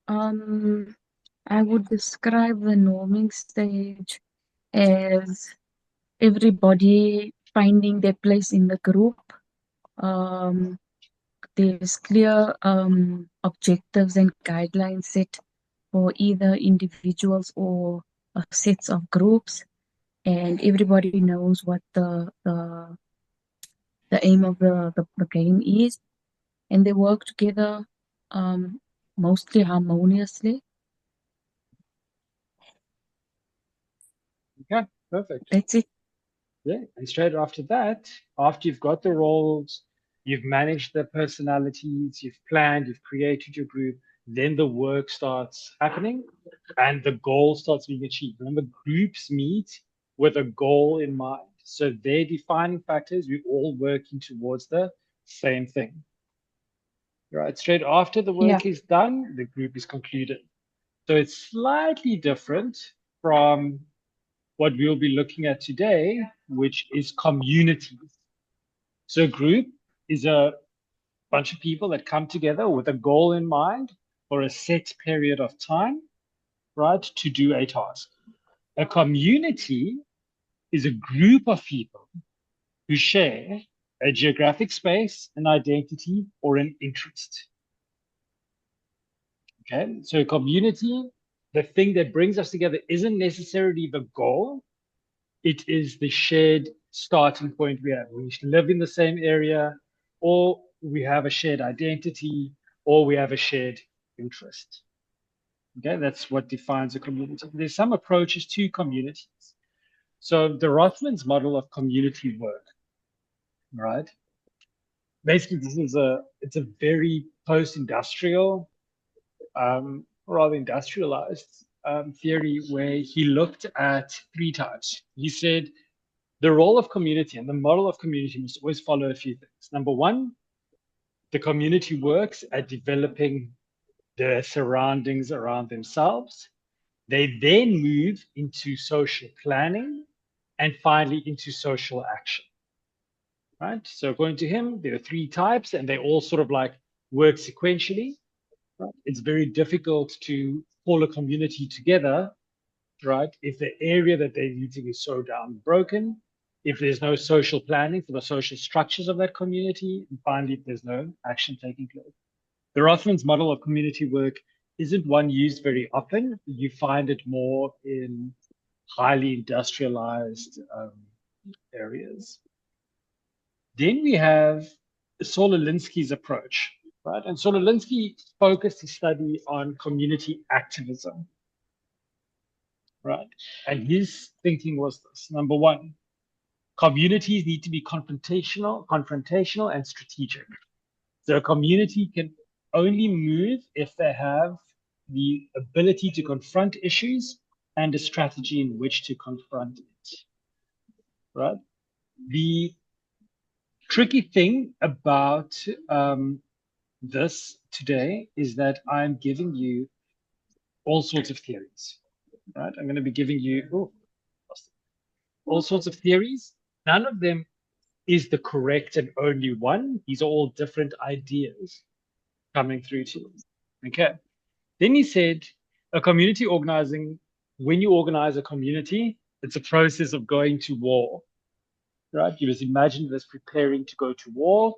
Um, I would describe the norming stage as everybody finding their place in the group. Um, there's clear objectives and guidelines set for either individuals or sets of groups, and everybody knows what the aim of the game is, and they work together um, mostly harmoniously. Okay, perfect. That's it. Yeah, and straight after that, after you've got the roles, you've managed the personalities, you've planned, you've created your group, then the work starts happening and the goal starts being achieved. Remember, groups meet with a goal in mind. So they're defining factors, we're all working towards the same thing. Right, straight after the Yeah. work is done, the group is concluded. So it's slightly different from what we'll be looking at today, which is communities. So a group is a bunch of people that come together with a goal in mind for a set period of time, right, to do a task. A community is a group of people who share a geographic space, an identity, or an interest. Okay, so a community, the thing that brings us together isn't necessarily the goal, it is the shared starting point we have. We live in the same area, or we have a shared identity, or we have a shared interest. Okay, that's what defines a community. There's some approaches to communities. So the Rothman's model of community work, right? Basically, it's a very post-industrial, rather industrialized theory where he looked at three types. He said the role of community and the model of community must always follow a few things. Number one, the community works at developing the surroundings around themselves. They then move into social planning and finally into social action. Right? So according to him, there are three types and they all sort of like work sequentially. Right? It's very difficult to pull a community together, right? If the area that they're using is so down broken, if there's no social planning for the social structures of that community, and finally, if there's no action taking place. The Rothman's model of community work isn't one used very often. You find it more in highly industrialized areas. Then we have Saul Alinsky's approach, right? And Saul Alinsky focused his study on community activism, right? And his thinking was this: number one, communities need to be confrontational, and strategic. So a community can only move if they have the ability to confront issues and a strategy in which to confront it, right? The tricky thing about this today is that I'm giving you all sorts of theories, right? I'm going to be giving you all sorts of theories. None of them is the correct and only one. These are all different ideas coming through to you. Okay. Then he said, a community organizing, when you organize a community, it's a process of going to war, right? You just imagine this preparing to go to war,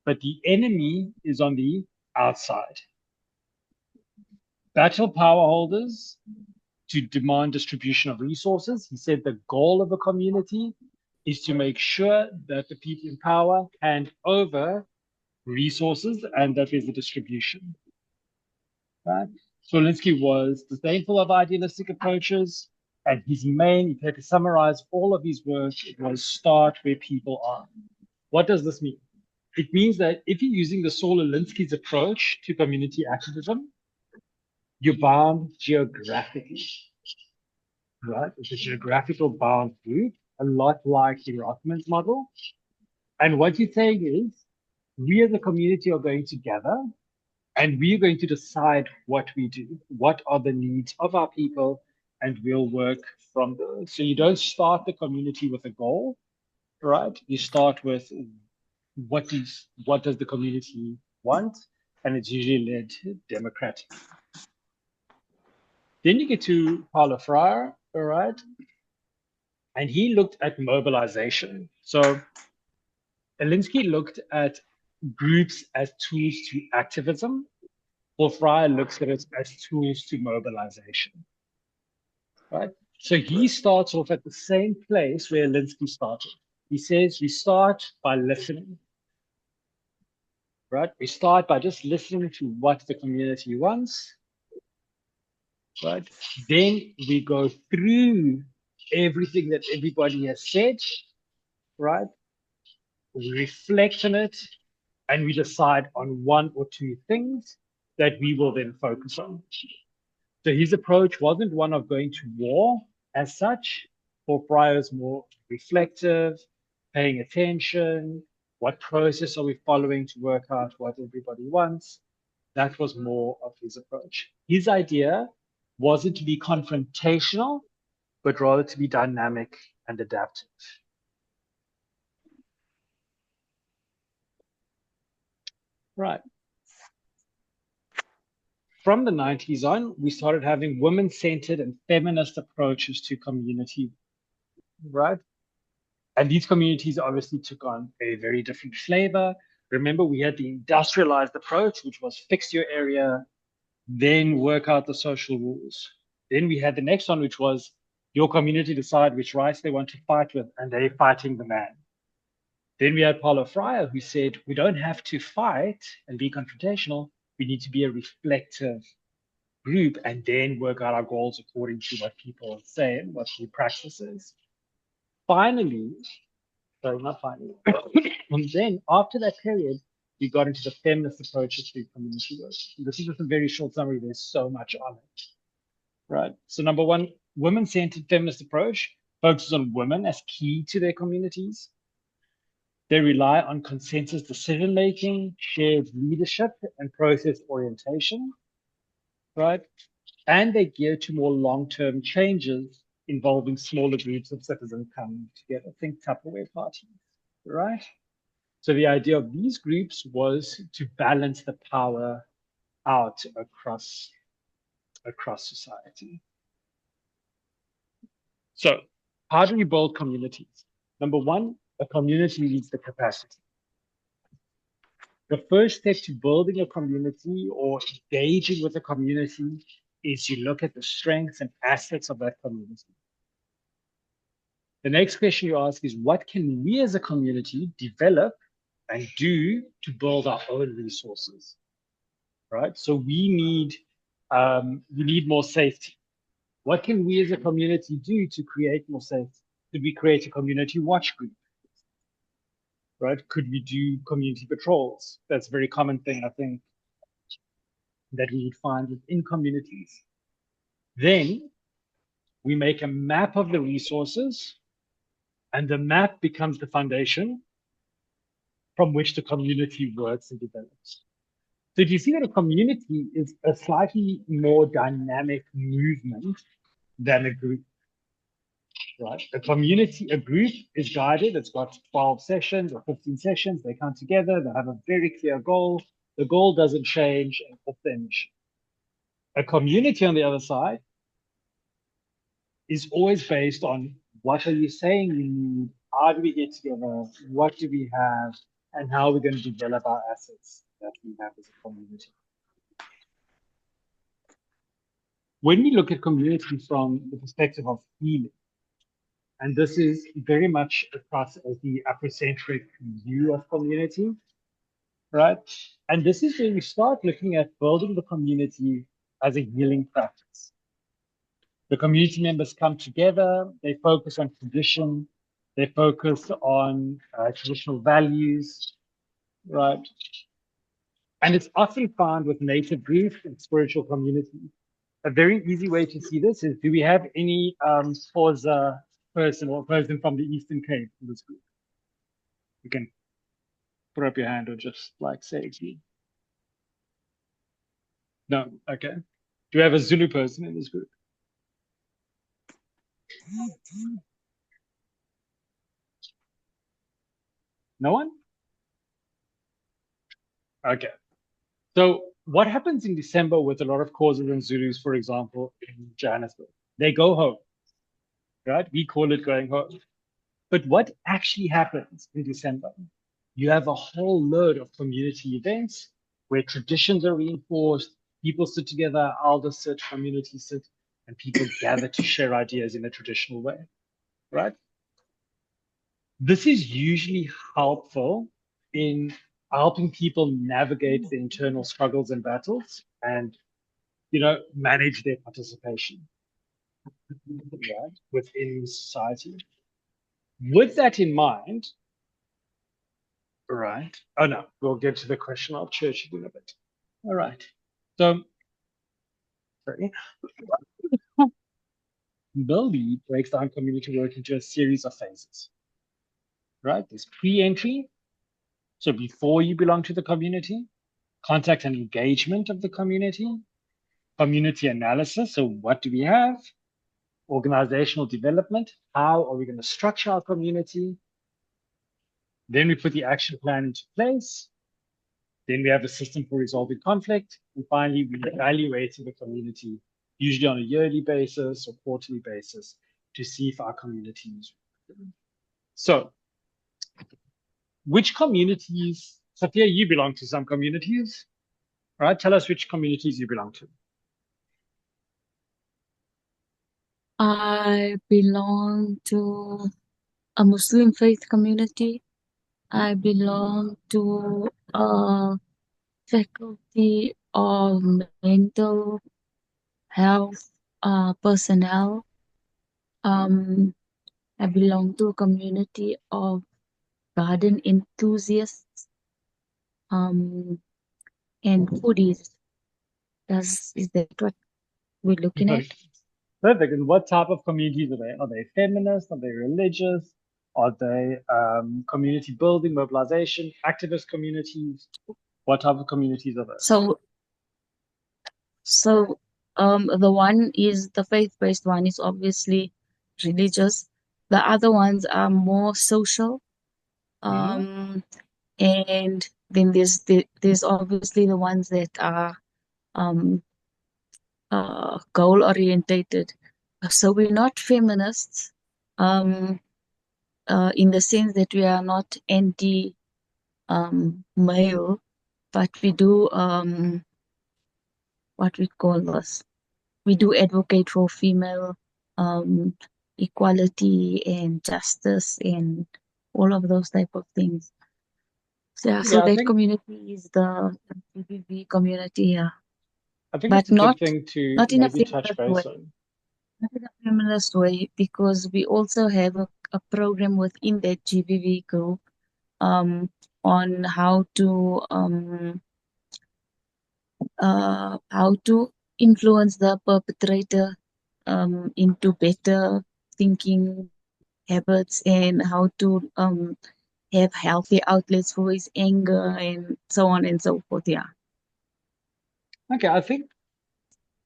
but the enemy is on the outside. Battle power holders to demand distribution of resources. He said the goal of a community is to make sure that the people in power hand over resources and that there's a distribution. Right? Smolinski was disdainful of idealistic approaches, and his main, if he had to summarize all of his work, it was start where people are. What does this mean? It means that if you're using the Saul Alinsky's approach to community activism, you're bound geographically, right? It's a geographical bound group, a lot like the Rothman's model. And what you're saying is, we as a community are going to gather and we're going to decide what we do, what are the needs of our people, and we'll work from there. So you don't start the community with a goal, right? You start with what does the community want, and it's usually led democratically. Then you get to Paulo Freire, all right? And he looked at mobilization. So Alinsky looked at groups as tools to activism, while Freire looks at it as tools to mobilization, right? So he starts off at the same place where Alinsky started. He says we start by listening, right? We start by just listening to what the community wants, right? Then we go through everything that everybody has said, right? We reflect on it, and we decide on one or two things that we will then focus on. So his approach wasn't one of going to war as such. For Fryer's more reflective, paying attention, what process are we following to work out what everybody wants? That was more of his approach. His idea wasn't to be confrontational, but rather to be dynamic and adaptive. Right. From the 90s on, we started having women-centered and feminist approaches to community, right? And these communities obviously took on a very different flavor. Remember, we had the industrialized approach, which was fix your area, then work out the social rules. Then we had the next one, which was your community decide which rights they want to fight with, and they're fighting the man. Then we had Paulo Freire, who said, we don't have to fight and be confrontational. We need to be a reflective group and then work out our goals according to what people say and what the practice is. Finally, sorry, not finally, and then after that period, we got into the feminist approaches to community work. This is just a very short summary. There's so much on it, right? So number one, women-centered feminist approach focuses on women as key to their communities. They rely on consensus decision-making, shared leadership, and process orientation, right? And they gear to more long-term changes involving smaller groups of citizens coming together. Think Tupperware parties, right? So the idea of these groups was to balance the power out across society. So how do we build communities? Number one, a community needs the capacity. The first step to building a community or engaging with a community is you look at the strengths and assets of that community. The next question you ask is, what can we as a community develop and do to build our own resources, right? So we need more safety. What can we as a community do to create more safety? Could we create a community watch group, right? Could we do community patrols? That's a very common thing, I think, that we would find within communities. Then we make a map of the resources, and the map becomes the foundation from which the community works and develops. So do you see that a community is a slightly more dynamic movement than a group, right? A group is guided. It's got 12 sessions or 15 sessions. They come together. They have a very clear goal. The goal doesn't change and off the mission. A community, on the other side, is always based on what are you saying you need? How do we get together? What do we have? And how are we going to develop our assets that we have as a community? When we look at community from the perspective of healing, and this is very much across the Afrocentric view of community, right? And this is where we start looking at building the community as a healing practice. The community members come together, they focus on tradition, they focus on traditional values, right? And it's often found with native groups and spiritual communities. A very easy way to see this is, do we have any Xhosa person or person from the Eastern Cape in this group? You can put up your hand or just like say it's you. No, okay. Do we have a Zulu person in this group? No one? Okay. So what happens in December with a lot of Xhosas and Zulus, for example, in Johannesburg? They go home, right? We call it going home. But what actually happens in December? You have a whole load of community events where traditions are reinforced, people sit together, elders sit, community sit, and people gather to share ideas in a traditional way, right? This is usually helpful in helping people navigate the internal struggles and battles and, manage their participation, right, within society. With that in mind, right? Oh no, we'll get to the question of church in a bit. All right. So, sorry. Bowlby breaks down community work into a series of phases, right? There's pre-entry, so before you belong to the community, contact and engagement of the community analysis, so what do we have? Organizational development, how are we going to structure our community? Then we put the action plan into place. Then we have a system for resolving conflict. And finally, we evaluate the community, usually on a yearly basis or quarterly basis, to see if our community is. So, which communities, Sophia, you belong to some communities, right? Tell us which communities you belong to. I belong to a Muslim faith community. I belong to a faculty of mental health personnel. I belong to a community of garden enthusiasts and foodies. Is that what we're looking at? Perfect. And what type of communities are they? Are they feminist? Are they religious? Are they community building, mobilization, activist communities? What type of communities are those? So the one is the faith-based one is obviously religious. The other ones are more social. And then there's obviously the ones that are goal orientated. So we're not feminists in the sense that we are not anti male, but we do what we call this. We do advocate for female equality and justice and all of those type of things. So, yeah, so that community is the GBV community, yeah. I think it's a good thing to not in a maybe touch base way. on. Not in a feminist way, because we also have a program within that GBV group on how to influence the perpetrator into better thinking habits and how to have healthy outlets for his anger and so on and so forth. Yeah. Okay, I think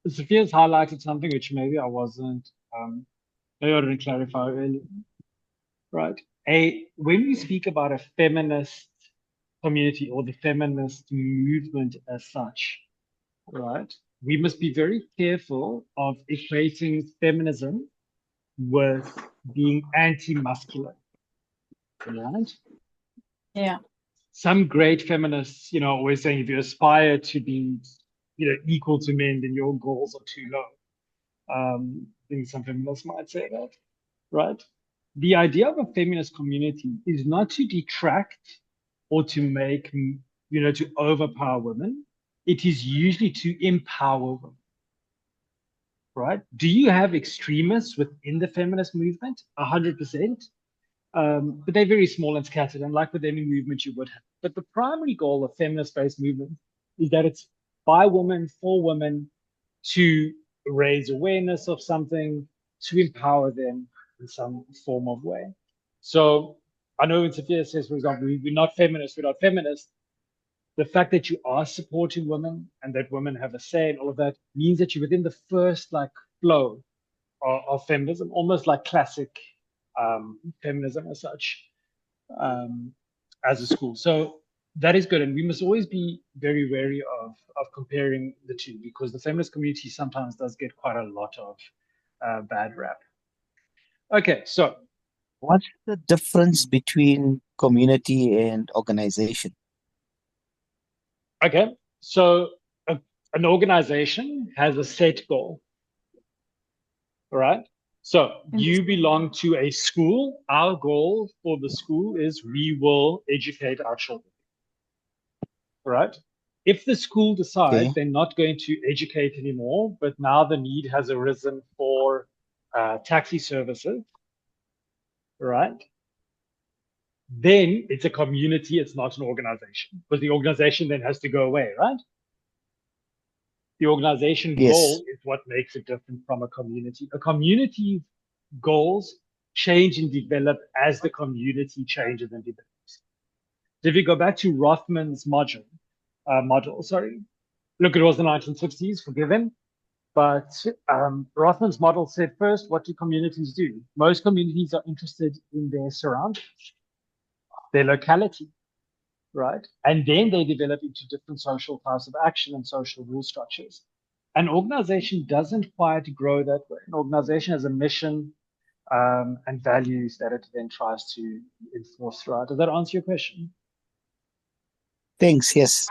Sophia's highlighted something which maybe I wasn't, maybe I didn't clarify earlier. Right. When we speak about a feminist community or the feminist movement as such, right, we must be very careful of equating feminism with being anti-masculine, right? Yeah. Some great feminists, always saying if you aspire to be, equal to men, then your goals are too low. I think some feminists might say that, right? The idea of a feminist community is not to detract or to make, to overpower women. It is usually to empower women, right? Do you have extremists within the feminist movement? 100%. But they're very small and scattered, and like with any movement you would have. But the primary goal of feminist-based movement is that it's by women, for women, to raise awareness of something, to empower them in some form of way. So I know when Sophia says, for example, we're not feminists, we're not feminists. The fact that you are supporting women and that women have a say in all of that means that you're within the first flow of feminism, almost like classic feminism as such, as a school. So That is good, and we must always be very wary of comparing the two, because the feminist community sometimes does get quite a lot of bad rap. Okay, so What's the difference between community and organization? okay, so an organization has a set goal, all right? So you belong to a school. Our goal for the school is we will educate our children, all right? If the school decides Okay. they're not going to educate anymore, but now the need has arisen for taxi services, right? Then it's a community, it's not an organization, because the organization then has to go away, right? The organization Yes. goal is what makes it different from a community. A community's goals change and develop as the community changes and develops. So if you go back to Rothman's model, look, it was the 1960s, forgive him, but Rothman's model said first, what do communities do? Most communities are interested in their surroundings, their locality, right? And then they develop into different social types of action and social rule structures. An organization doesn't quite grow that way. An organization has a mission and values that it then tries to enforce throughout. Does that answer your question? Thanks. Yes.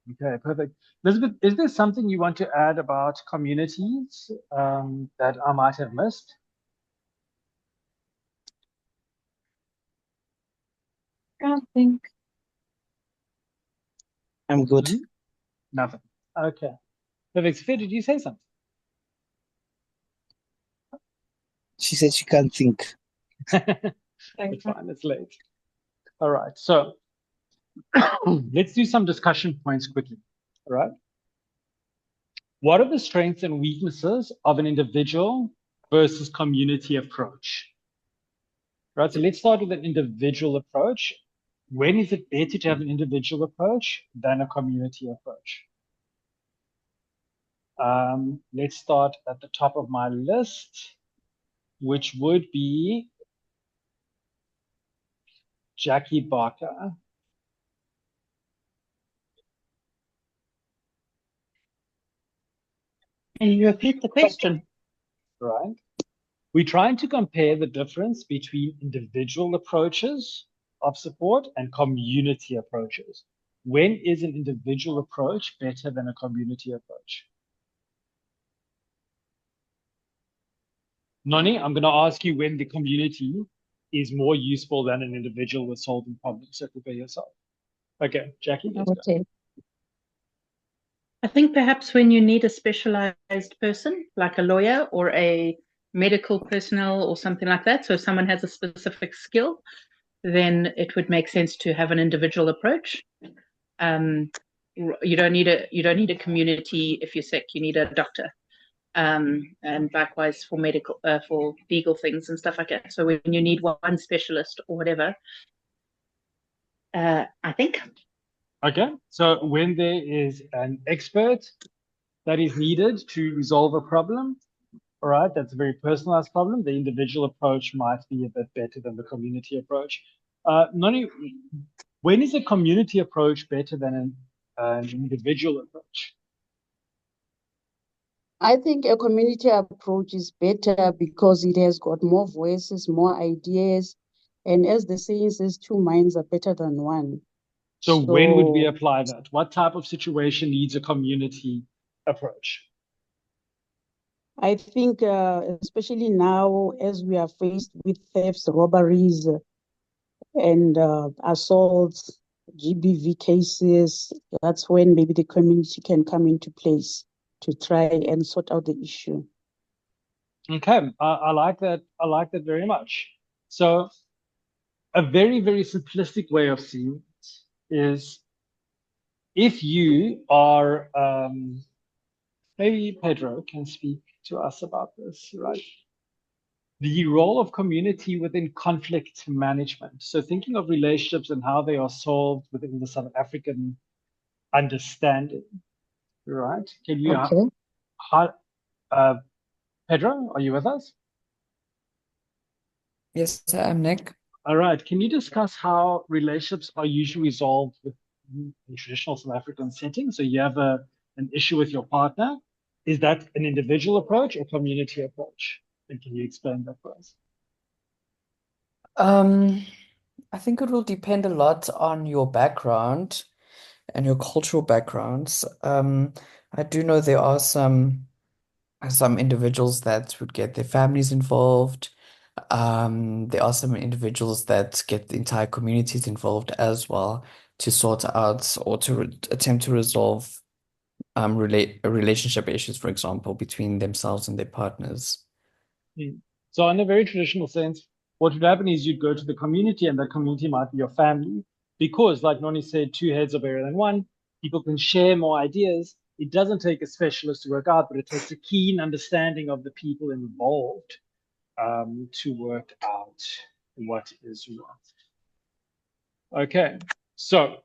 Okay, perfect. Elizabeth, is there something you want to add about communities that I might have missed? Can't think. I'm good. Nothing. Okay. Perfect. Sophia, did you say something? She said she can't think. It's fine, it's late. All right, so let's do some discussion points quickly. All right. What are the strengths and weaknesses of an individual versus community approach? Right, so let's start with an individual approach. When is it better to have an individual approach than a community approach? Let's start at the top of my list, which would be Jackie Barker. Can you repeat the question? Right. We're trying to compare the difference between individual approaches of support and community approaches. When is an individual approach better than a community approach? Noni, I'm going to ask you when the community is more useful than an individual with solving problems. So prepare yourself. Okay, Jackie, let's go. Okay. I think perhaps when you need a specialized person, like a lawyer or a medical personnel or something like that, so if someone has a specific skill, then it would make sense to have an individual approach. You don't need a community if you're sick. You need a doctor, and likewise for for legal things and stuff like that. So when you need one specialist or whatever, I think. Okay, so when there is an expert that is needed to resolve a problem, all right, that's a very personalized problem, the individual approach might be a bit better than the community approach. Noni, when is a community approach better than an individual approach? I think a community approach is better because it has got more voices, more ideas. And as the saying says, two minds are better than one. So when would we apply that? What type of situation needs a community approach? I think, especially now, as we are faced with thefts, robberies, and assaults, GBV cases, that's when maybe the community can come into place to try and sort out the issue. Okay, I like that. I like that very much. So a very, very simplistic way of seeing it is if you are, maybe Pedro can speak to us about this, right? The role of community within conflict management. So thinking of relationships and how they are solved within the South African understanding, right? Can you, Okay. Pedro, are you with us? Yes, I'm Nick. All right. Can you discuss how relationships are usually resolved in traditional South African settings? So you have an issue with your partner. Is that an individual approach or community approach? And can you explain that for us? I think it will depend a lot on your background and your cultural backgrounds. I do know there are some individuals that would get their families involved. There are some individuals that get the entire communities involved as well to sort out or to attempt to resolve relationship issues, for example, between themselves and their partners. So in a very traditional sense, what would happen is you'd go to the community, and that community might be your family, because like Noni said, two heads are better than one. People can share more ideas. It doesn't take a specialist to work out, but it takes a keen understanding of the people involved to work out what is right. Okay, so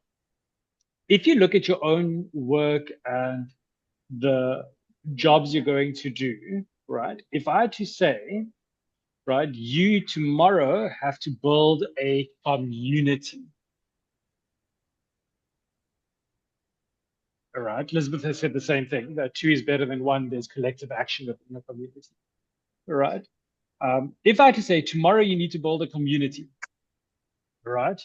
if you look at your own work and the jobs you're going to do, right? If I had to say, right, you tomorrow have to build a community. All right, Elizabeth has said the same thing, that two is better than one. There's collective action within a community. All right. If I had to say tomorrow you need to build a community, all right,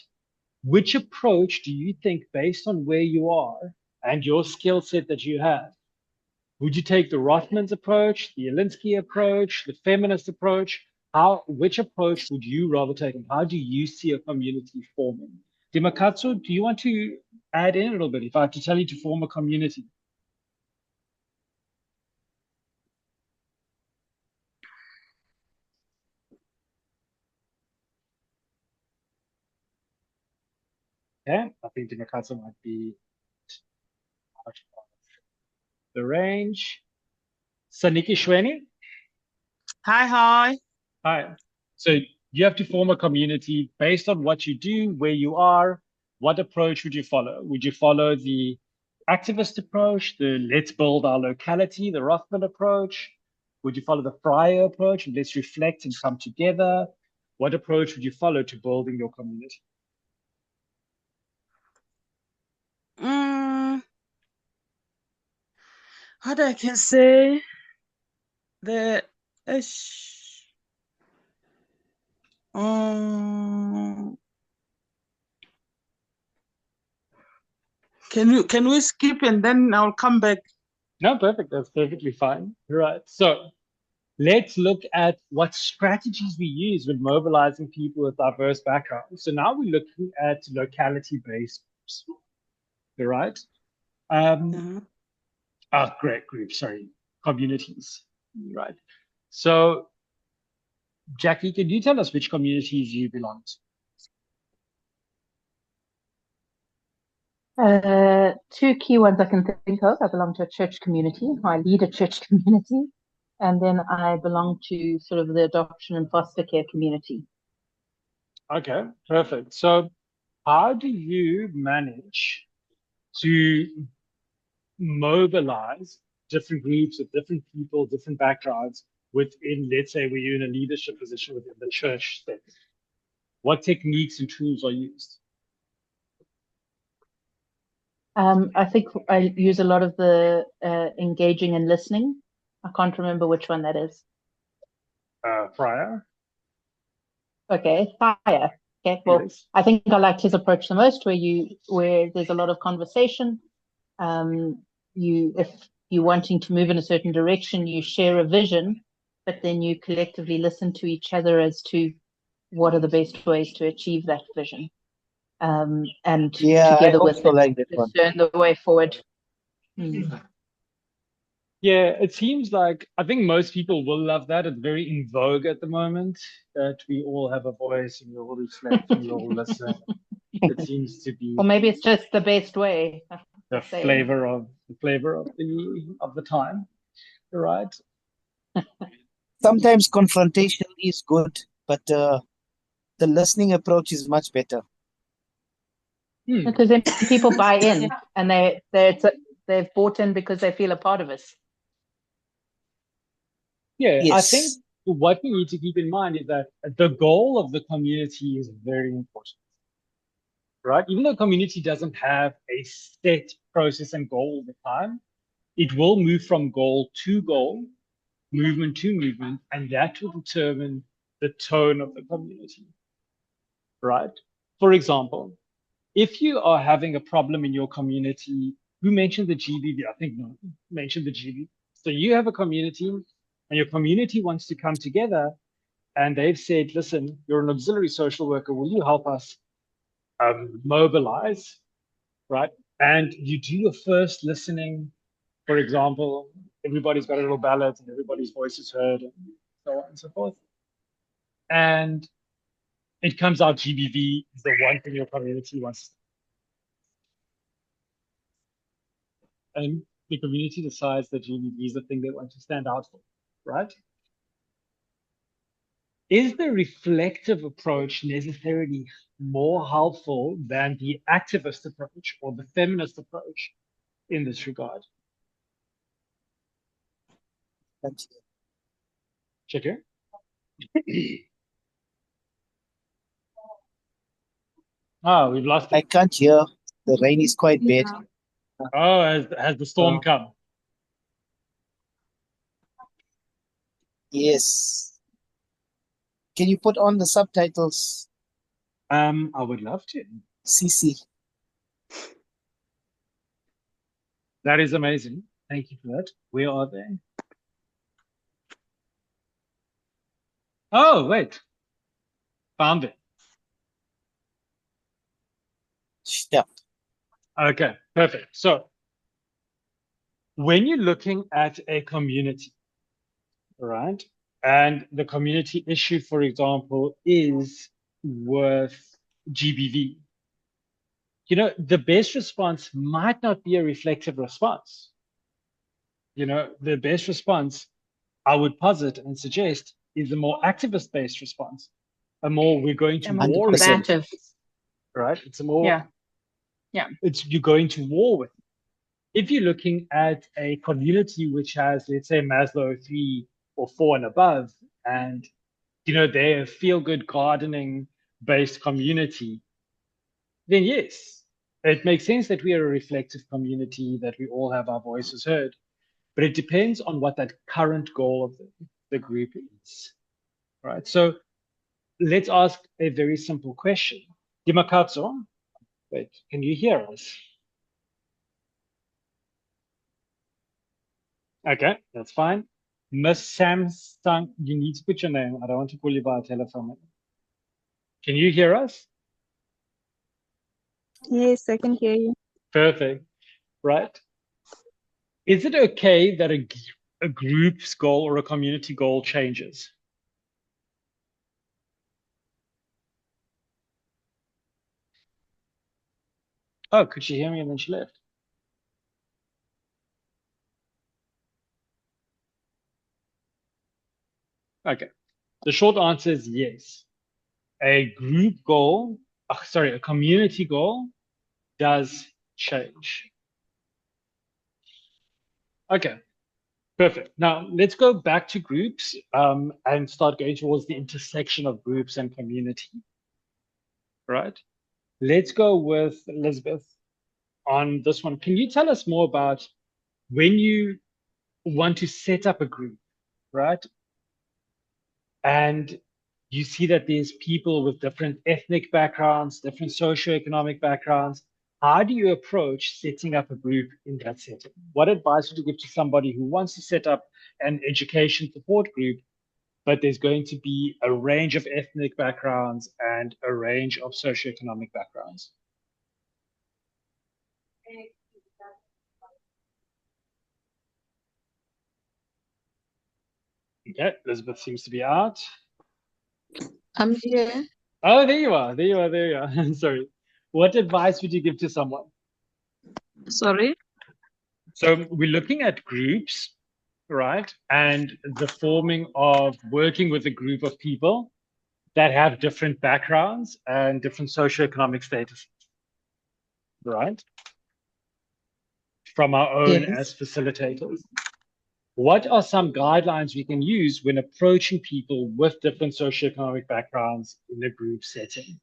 which approach do you think, based on where you are and your skill set that you have, would you take the Rothmans approach, the Alinsky approach, the feminist approach? Which approach would you rather take, and how do you see a community forming? Dimakatsu, do you want to add in a little bit if I have to tell you to form a community? Okay, I think Dimakatsu might be out of the range. Saniki Shweni? Hi. Hi. So you have to form a community based on what you do, where you are. What approach would you follow? Would you follow the activist approach, the let's build our locality, the Rothman approach? Would you follow the Fryer approach and let's reflect and come together? What approach would you follow to building your community? What I can say, the can we skip and then I'll come back? No, perfect. That's perfectly fine. Right. So let's look at what strategies we use when mobilizing people with diverse backgrounds. So now we're looking at locality-based groups. Right? Great groups, sorry, communities. Right. So Jackie, can you tell us which communities you belong to? Two key ones I can think of. I belong to a church community. I lead a church community. And then I belong to sort of the adoption and foster care community. Okay, perfect. So how do you manage to mobilize different groups of different people, different backgrounds within, let's say, where you're in a leadership position within the church state? What techniques and tools are used? I think I use a lot of the engaging and listening. I can't remember which one that is. Fryer. Okay, Fire. Okay, well, yes. I think I liked his approach the most, where there's a lot of conversation. If you're wanting to move in a certain direction, you share a vision, but then you collectively listen to each other as to what are the best ways to achieve that vision. And together with it, discern the way forward. Yeah, it seems like, I think most people will love that. It's very in vogue at the moment, that we all have a voice and we all reflect and we all listen. It seems to be. Or maybe it's just the best way. The flavor of the time, right? Sometimes confrontation is good, but the listening approach is much better. Because then people buy in, and they've bought in because they feel a part of us. Yeah, yes. I think what we need to keep in mind is that the goal of the community is very important, right? Even though community doesn't have a set process and goal all the time, it will move from goal to goal, movement to movement, and that will determine the tone of the community, right? For example, if you are having a problem in your community, who mentioned the GBV? I think no, mentioned the GBV. So you have a community and your community wants to come together and they've said, listen, you're an auxiliary social worker. Will you help us mobilize, right? And you do your first listening. For example, everybody's got a little ballot and everybody's voice is heard and so on and so forth. And it comes out GBV is the one thing your community wants. And the community decides that GBV is the thing they want to stand out for, right? Is the reflective approach necessarily more helpful than the activist approach or the feminist approach in this regard? Check here. Ah, we've lost I it. can't hear. The rain is quite bad. Oh, has the storm come? Yes. Can you put on the subtitles, I would love to. CC? That is amazing. Thank you for that. Where are they? Oh, wait. Found it. Stop. Okay, perfect. So when you're looking at a community, right, and the community issue, for example, is with GBV, you know, the best response might not be a reflective response. You know, the best response, I would posit and suggest, is a more activist-based response. A more we're going to A more war against, combative. right? It's a more, Yeah. it's you're going to war with. If you're looking at a community which has, let's say, Maslow 3 or 4 and above, and you know they're a feel-good gardening-based community, then yes, it makes sense that we are a reflective community, that we all have our voices heard. But it depends on what that current goal of the group is, right? So let's ask a very simple question. Dimakatso, wait, can you hear us? Okay, that's fine. Miss Samsung, you need to put your name. I don't want to call you by a telephone. Can you hear us? Yes, I can hear you. Perfect, right? Is it okay that a group's goal or a community goal changes? Oh, could she hear me and then she left? Okay, the short answer is yes. A group goal, a community goal does change. Okay, perfect. Now let's go back to groups and start going towards the intersection of groups and community, right? Let's go with Elizabeth on this one. Can you tell us more about when you want to set up a group, right? And you see that there's people with different ethnic backgrounds, different socioeconomic backgrounds. How do you approach setting up a group in that setting? What advice would you give to somebody who wants to set up an education support group, but there's going to be a range of ethnic backgrounds and a range of socioeconomic backgrounds? Okay, Elizabeth seems to be out. I'm here. Oh, there you are. There you are. There you are. Sorry. What advice would you give to someone? Sorry. So we're looking at groups, right? And the forming of working with a group of people that have different backgrounds and different socioeconomic statuses, right? From our own Yes. as facilitators. what are some guidelines we can use when approaching people with different socioeconomic backgrounds in a group setting?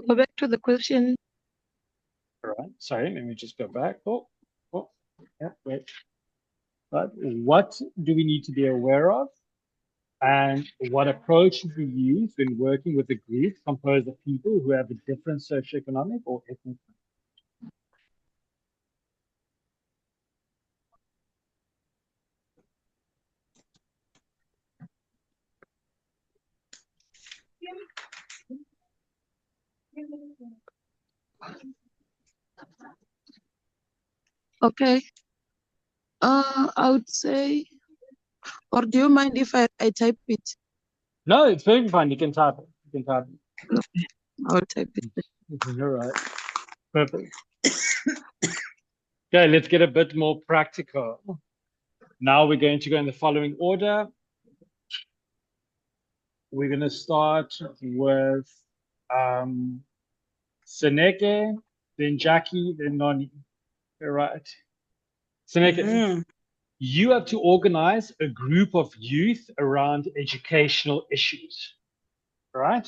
Go back to the question. All right, sorry, let me just go back. Yeah, wait. But what do we need to be aware of? And what approach should we use when working with a group composed of people who have a different socioeconomic or ethnic? Okay. I would say, or do you mind if I type it? No, it's very fine. You can type it. You can type it. Okay, I'll type it. All right. Perfect. Okay, let's get a bit more practical. Now we're going to go in the following order. We're going to start with Seneke, then Jackie, then Noni. All right. Seneke, you have to organize a group of youth around educational issues, right?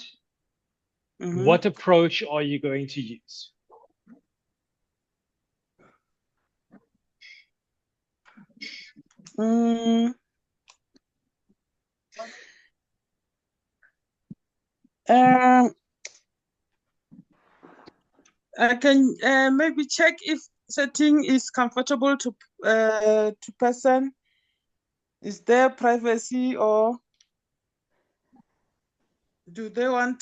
What approach are you going to use? I can maybe check if setting is comfortable to person. Is there privacy, or do they want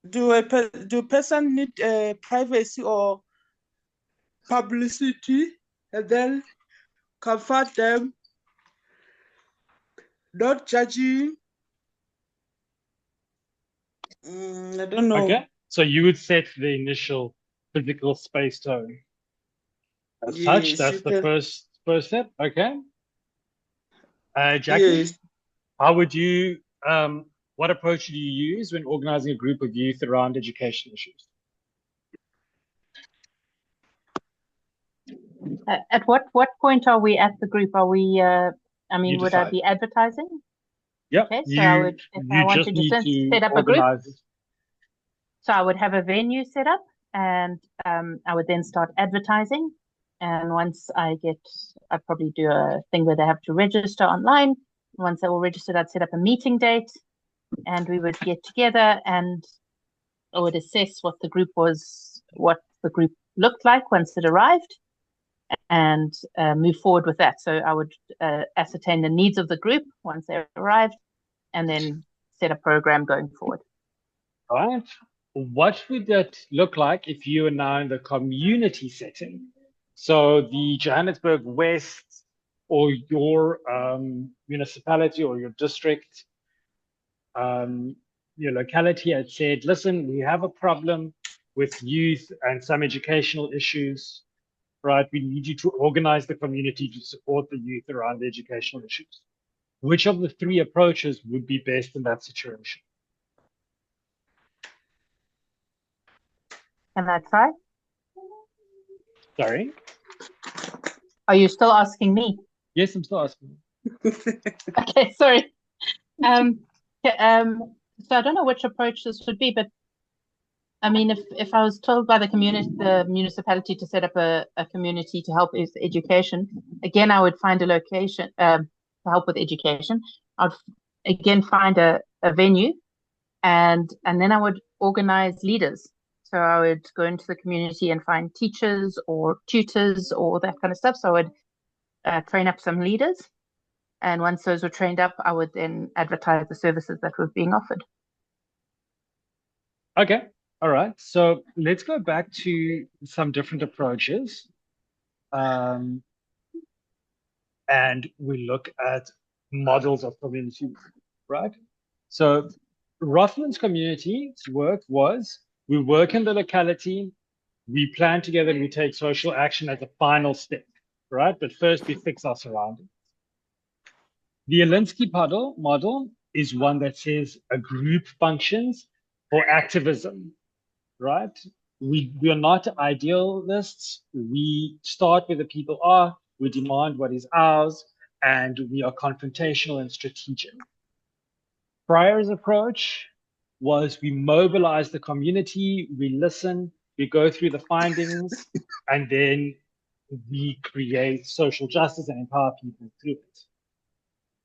do person need privacy or publicity, and then comfort them, not judging. I don't know. Okay, so you would set the initial physical space tone. As such, Yes, that's you the can. first step. Okay. Jackie, Yes. how would you what approach do you use when organizing a group of youth around education issues? At what point are we at the group? Are we? I mean, You would I decide. be advertising? Yep. Okay, so I would, if I You wanted just to need to set up a group, organize it. so I would have a venue set up, and I would then start advertising. And once I'd probably do a thing where they have to register online. Once they're all registered, I'd set up a meeting date, and we would get together, and I would assess what the group looked like once it arrived, and move forward with that. So I would ascertain the needs of the group once they arrived, and then set a program going forward. All right. What would that look like if you are now in the community setting? So the Johannesburg West or your municipality or your district, your locality had said, listen, we have a problem with youth and some educational issues, right? We need you to organize the community to support the youth around the educational issues. Which of the three approaches would be best in that situation? Can I try? Sorry? Are you still asking me? Yes, I'm still asking. Okay, sorry. So I don't know which approach this would be, but I mean, if I was told by the municipality to set up a community to help with education, again, I would find a location to help with education. I'd again find a venue, and then I would organize leaders. So I would go into the community and find teachers or tutors or that kind of stuff. So I would train up some leaders. And once those were trained up, I would then advertise the services that were being offered. Okay. All right. So let's go back to some different approaches. And we look at models of communities, right? So Rothman's community's work was, we work in the locality, we plan together, and we take social action as a final step, right? But first we fix our surroundings. The Alinsky model is one that says a group functions for activism, right? We are not idealists. We start where the people are, we demand what is ours, and we are confrontational and strategic. Fryer's approach was we mobilize the community, we listen, we go through the findings, and then we create social justice and empower people through it.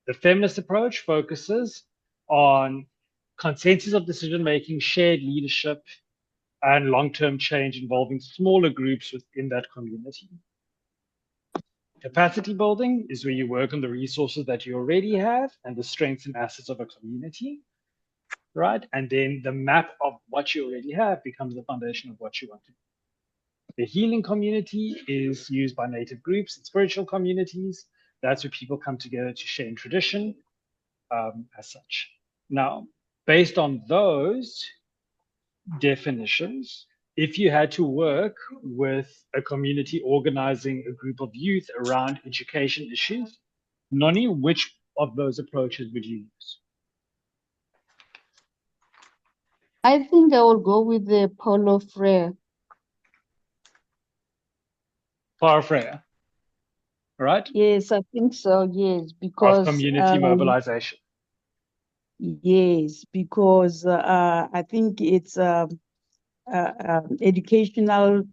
The feminist approach focuses on consensus of decision making, shared leadership, and long-term change involving smaller groups within that community. Capacity building is where you work on the resources that you already have and the strengths and assets of a community, right? And then the map of what you already have becomes the foundation of what you want to do. The healing community is used by native groups and spiritual communities. That's where people come together to share in tradition, as such. Now, based on those definitions, if you had to work with a community organizing a group of youth around education issues, Noni, which of those approaches would you use? I think I will go with the Paulo Freire. Paulo Freire, right? Yes, I think so. Yes, Of because community mobilization. yes, because I think it's educational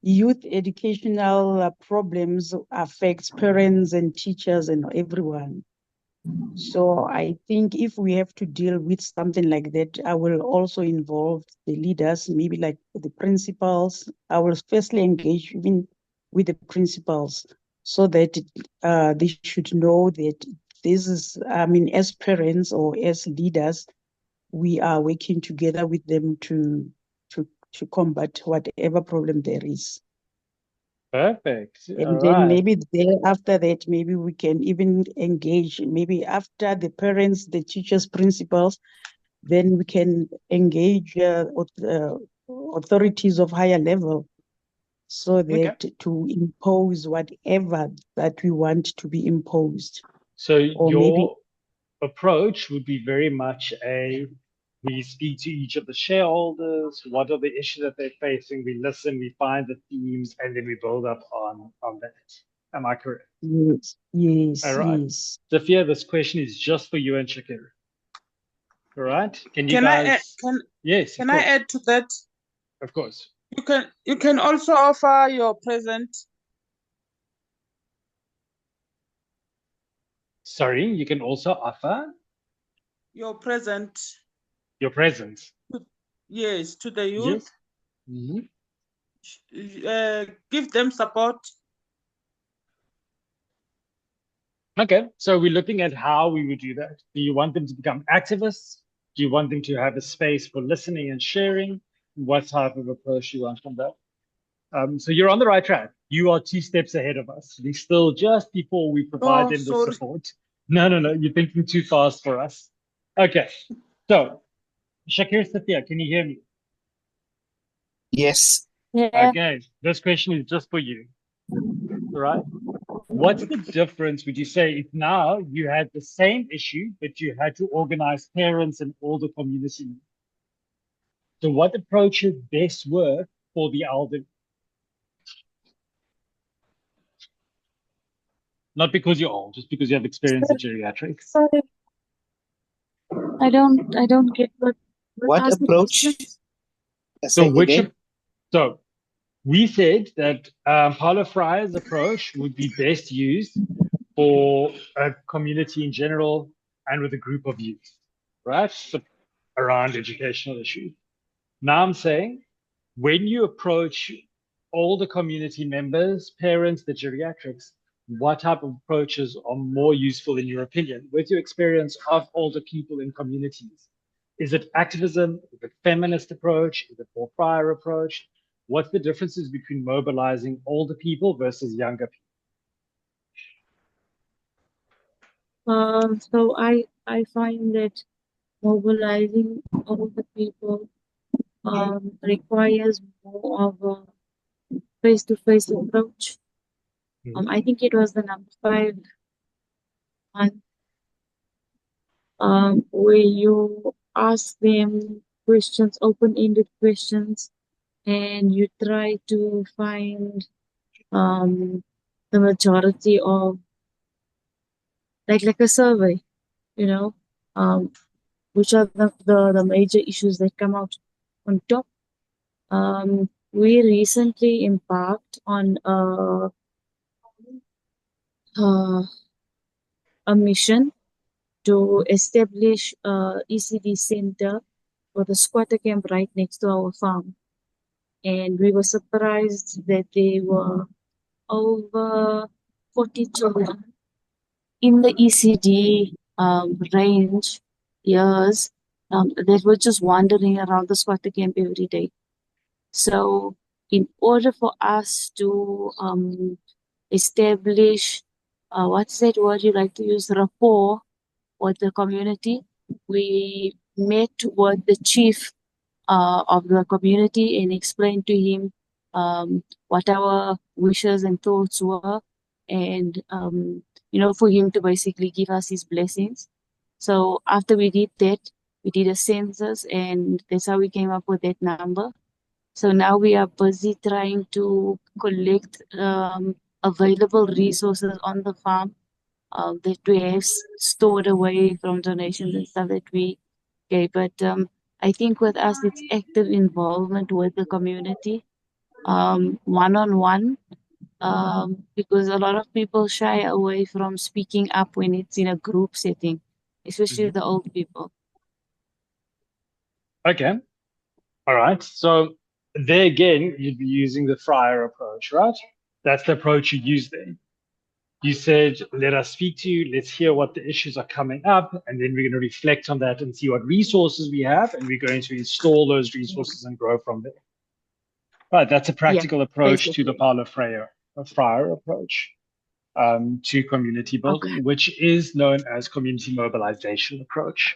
youth educational problems affects parents and teachers and everyone. So I think if we have to deal with something like that, I will also involve the leaders, maybe like the principals. I will firstly engage even with the principals so that they should know that this is, I mean, as parents or as leaders, we are working together with them to combat whatever problem there is. Perfect. All And then right. maybe there after that, maybe we can even engage, maybe after the parents, the teachers, principals, then we can engage authorities of higher level so that to impose whatever that we want to be imposed. So Or your maybe approach would be very much we speak to each of the shareholders, what are the issues that they're facing, we listen, we find the themes, and then we build up on that. Am I correct? yes, All right. yes. Sophia, this question is just for you and Shakira. All right. Can you Can I add, guys? Yes. can I add to that? Of course. You can also offer your present. Sorry, you can also offer Your present. your presence. Yes, to the youth. Yes. Give them support. Okay, so we're looking at how we would do that. Do you want them to become activists? Do you want them to have a space for listening and sharing? What type of approach do you want from that? So you're on the right track. You are 2 steps ahead of us. We're still just before we provide them the support. No, you're thinking too fast for us. Okay, so Shakir, Sathya, can you hear me? Yes. Yeah. Okay, this question is just for you, right? What's the difference, would you say, if now you had the same issue, but you had to organize parents and all the community? So what approaches best work for the elderly? Not because you're old, just because you have experience in geriatrics. Sorry, I don't get What ask the approach? question. So we said that Paulo Freire's approach would be best used for a community in general and with a group of youth, right? So around educational issues. Now I'm saying when you approach all the community members, parents, the geriatrics, what type of approaches are more useful in your opinion with your experience of older people in communities? Is it activism? Is it feminist approach? Is it more Freire approach? What's the differences between mobilizing older people versus younger people? So I find that mobilizing older people requires more of a face-to-face approach. I think it was the number 5 one, where you ask them questions, open-ended questions, and you try to find the majority of like a survey, you know, um, which are the major issues that come out on top. We recently embarked on a mission to establish a ECD center for the squatter camp right next to our farm. And we were surprised that there were over 40 children in the ECD range years that were just wandering around the squatter camp every day. So, in order for us to establish, what's that word you like to use, rapport with the community, we met with the chief of the community and explained to him what our wishes and thoughts were, and for him to basically give us his blessings. So after we did that, we did a census, and that's how we came up with that number. So now we are busy trying to collect available resources on the farm that we have stored away from donations and stuff that we gave. But I think with us, it's active involvement with the community, one-on-one, because a lot of people shy away from speaking up when it's in a group setting, especially the old people. Okay. All right. So there again, you'd be using the Friar approach, right? That's the approach you use there. You said, let us speak to you, let's hear what the issues are coming up, and then we're going to reflect on that and see what resources we have, and we're going to install those resources and grow from there. Right, that's a practical approach to the Paulo Freire approach to community building, which is known as community mobilization approach.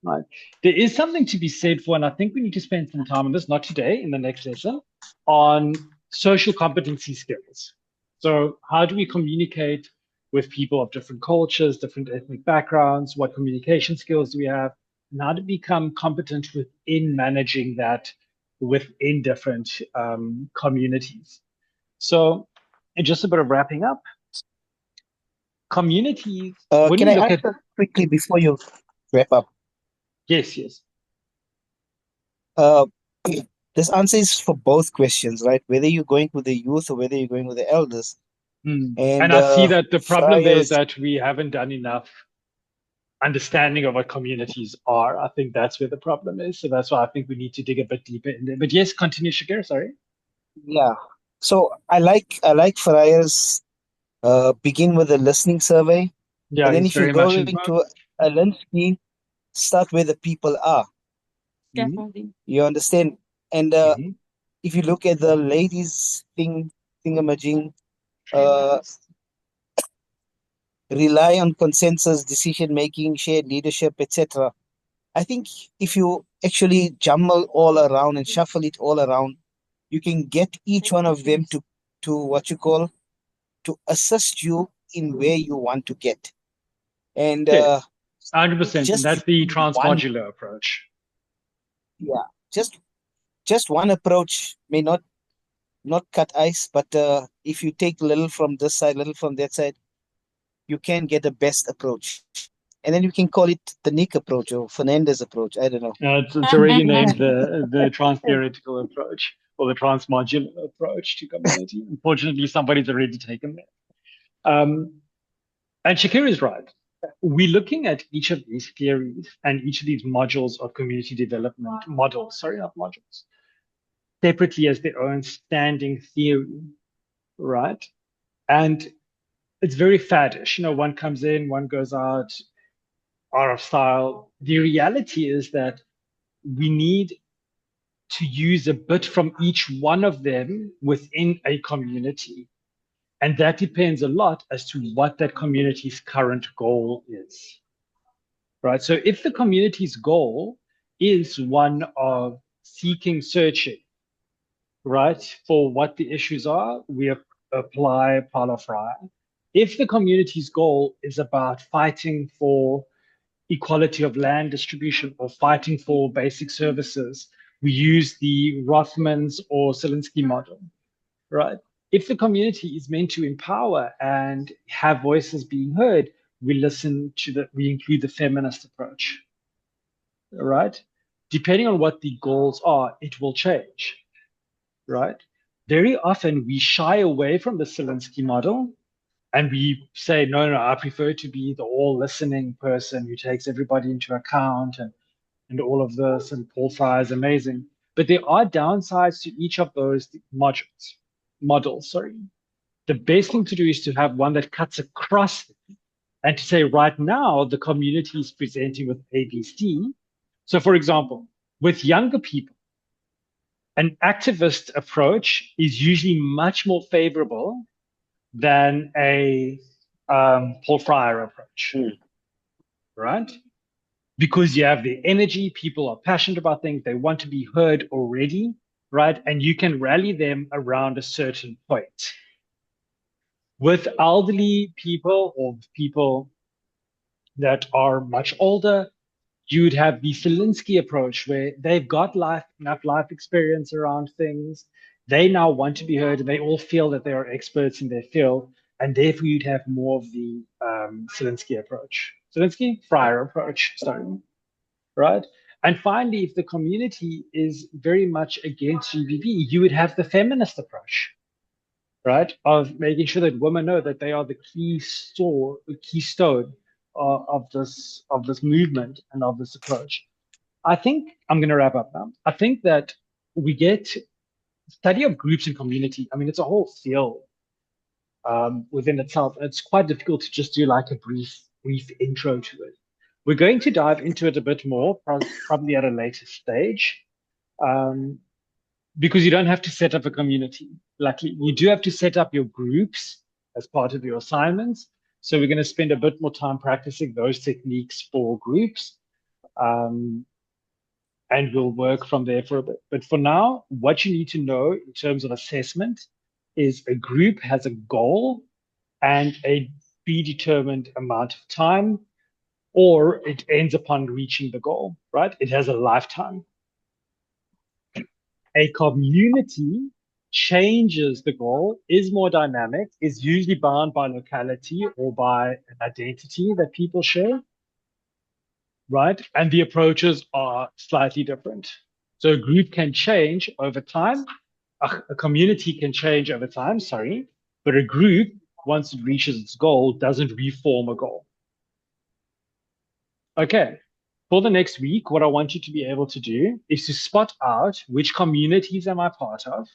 Right. There is something to be said for, and I think we need to spend some time on this, not today, in the next lesson, on social competency skills. So how do we communicate with people of different cultures, different ethnic backgrounds? What communication skills do we have? And how to become competent within managing that within different communities. So, and just a bit of wrapping up, communities. Can I answer quickly before you wrap up? Yes, yes. This answer is for both questions, right? Whether you're going with the youth or whether you're going with the elders. And I see that the problem there is that we haven't done enough understanding of what communities are. I think that's where the problem is. So that's why I think we need to dig a bit deeper in there. But yes, continue, Shakir, sorry. Yeah. So I like Friar's begin with a listening survey. Yeah, and then if you go into a Alinsky, start where the people are. You understand? And if you look at the ladies thingamajig, rely on consensus, decision making, shared leadership, etc. I think if you actually jumble all around and shuffle it all around, you can get each one of them to what you call to assist you in where you want to get. And 100%. And that's the transmodular approach. Yeah, just one approach may not cut ice, but if you take little from this side, little from that side, you can get the best approach. And then you can call it the Nick approach or Fernandez approach. I don't know. It's already named the trans-theoretical approach or the transmodular approach to community. Unfortunately, somebody's already taken that. And Shakir is right. We're looking at each of these theories and each of these modules of community development, separately as their own standing theory, right? And it's very faddish. One comes in, one goes out of style. The reality is that we need to use a bit from each one of them within a community. And that depends a lot as to what that community's current goal is, right? So if the community's goal is one of searching, right, for what the issues are, we apply Paulo Freire. If the community's goal is about fighting for equality of land distribution or fighting for basic services, we use the Rothmans or Zielinski model, right? If the community is meant to empower and have voices being heard, we include the feminist approach, right? Depending on what the goals are, it will change, right? Very often we shy away from the Zielinski model and we say, no, I prefer to be the all listening person who takes everybody into account and all of this, and Paul Fry is amazing. But there are downsides to each of those models. The best thing to do is to have one that cuts across them and to say, right now, the community is presenting with ABC. So for example, with younger people, an activist approach is usually much more favorable than a Paul Fryer approach, right? Because you have the energy, people are passionate about things, they want to be heard already, right? And you can rally them around a certain point. With elderly people or people that are much older, you'd have the Zielinski approach where they've got enough life experience around things. They now want to be heard and they all feel that they are experts in their field. And therefore you'd have more of the Zielinski approach. Fryer approach, sorry. Right? And finally, if the community is very much against GBV, you would have the feminist approach, right? Of making sure that women know that they are the keystone of this movement and of this approach. I think I'm going to wrap up now. I think that we get study of groups and community. I mean, it's a whole field within itself. It's quite difficult to just do like a brief intro to it. We're going to dive into it a bit more, probably at a later stage, because you don't have to set up a community. Luckily, you do have to set up your groups as part of your assignments. So we're going to spend a bit more time practicing those techniques for groups, and we'll work from there for a bit. But for now, what you need to know in terms of assessment is a group has a goal and a predetermined amount of time, or it ends upon reaching the goal, right? It has a lifetime. A community changes the goal, is more dynamic, is usually bound by locality or by an identity that people share, right? And the approaches are slightly different. So a group can change over time. A community can change over time, sorry, but a group, once it reaches its goal, doesn't reform a goal. Okay, for the next week, what I want you to be able to do is to spot out which communities am I part of,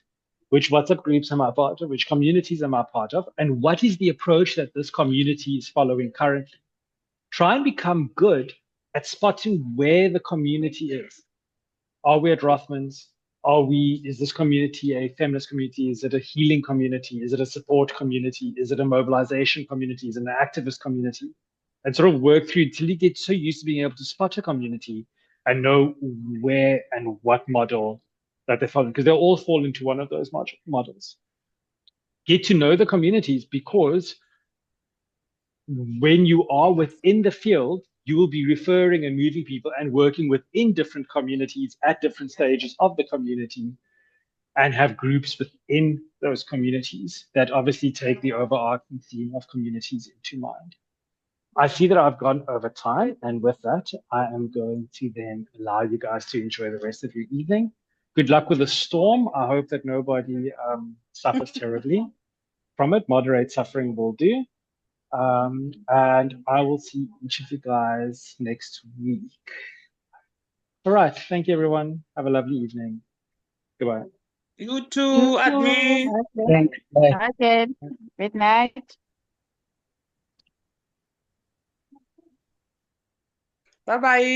which WhatsApp groups am I part of, which communities am I part of, and what is the approach that this community is following currently. Try and become good at spotting where the community is. Are we at Rothmans? Is this community a feminist community? Is it a healing community? Is it a support community? Is it a mobilization community? Is it an activist community? And sort of work through until you get so used to being able to spot a community and know where and what model that they follow, because they'll all fall into one of those models. Get to know the communities, because when you are within the field, you will be referring and moving people and working within different communities at different stages of the community, and have groups within those communities that obviously take the overarching theme of communities into mind. I see that I've gone over time, and with that, I am going to then allow you guys to enjoy the rest of your evening. Good luck with the storm. I hope that nobody suffers terribly from it. Moderate suffering will do. And I will see each of you guys next week. All right. Thank you, everyone. Have a lovely evening. Goodbye. You too, admin. Thanks. Bye. Okay. Good night. Bye bye.